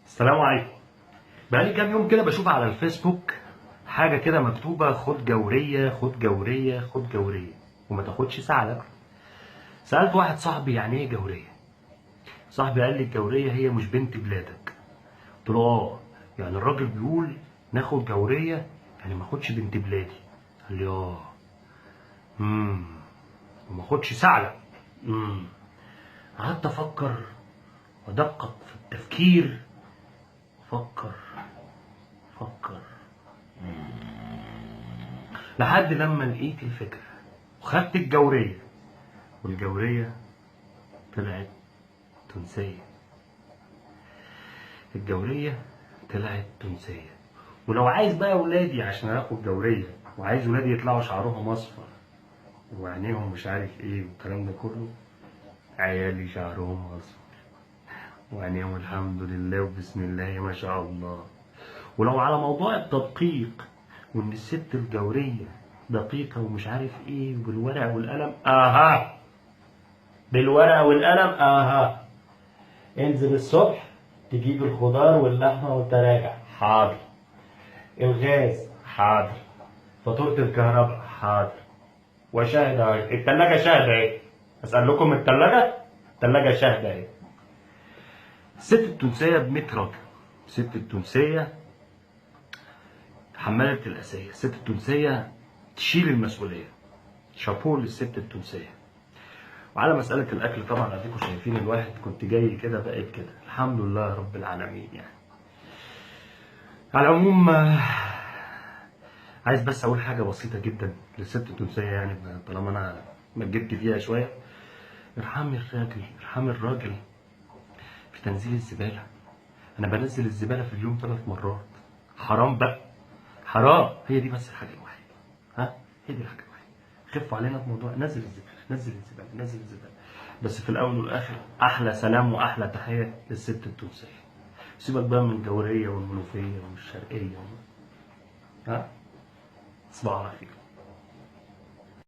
السلام عليكم. بقالي كام يوم كده بشوف على الفيسبوك حاجة كده مكتوبة خد جورية خد جورية خد جورية وما تاخدش سعلك. سألت واحد صاحبي يعني ايه جورية؟ صاحبي قال لي الجورية هي مش بنت بلادك. قلت له يعني الراجل بيقول ناخد جورية يعني ما اخدش بنت بلادي. قال لي وما اخدش سعلك. قعدت افكر وادقق في التفكير. فكر لحد لما لقيت الفكرة وخدت الجورية، والجورية طلعت تونسية. الجورية طلعت تونسية. ولو عايز بقى ولادي عشان اخد جورية وعايز ولادي يطلعوا شعرهم اصفر وعينيهم مش عارف ايه والكلام ده كله، عيالي شعرهم اصفر وعينيهم الحمد لله وبسم الله ما شاء الله. ولو على موضوع التدقيق وان الست الجورية دقيقة ومش عارف ايه بالورق والقلم، بالورق والقلم انزل الصبح تجيب الخضار واللحمة وانت راجع، حاضر. الغاز حاضر. فاتورة الكهرباء حاضر. وشاهد اهي، التلاجة شاهدة اهي. اسأل لكم التلاجة شاهدة اهي. الست التونسية ب100 راجل. الست التونسية حمالة الأسية. الست التونسية تشيل المسؤولية. شابو للست التونسية. وعلى مسألة الأكل طبعا أديكم شايفين الواحد كنت جاي كده بقيت كده، الحمد لله رب العالمين يعني. على العموم عايز بس أقول حاجة بسيطة جدا للست التونسية، يعني طالما أنا مجدت فيها شوية. ارحمي الراجل في تنزيل الزبالة. أنا بنزل الزبالة في اليوم 3 مرات. حرام بقى، حرام. هي دي بس الحاجة الوحيدة. هي دي الحاجة الوحيدة. خفوا علينا في موضوع نزل الزبالة. بس في الأول والآخر أحلى سلام وأحلى تحية للست التونسية. سيبك بقى من الجورية والمنوفية والشرقية. تصبحوا على خير.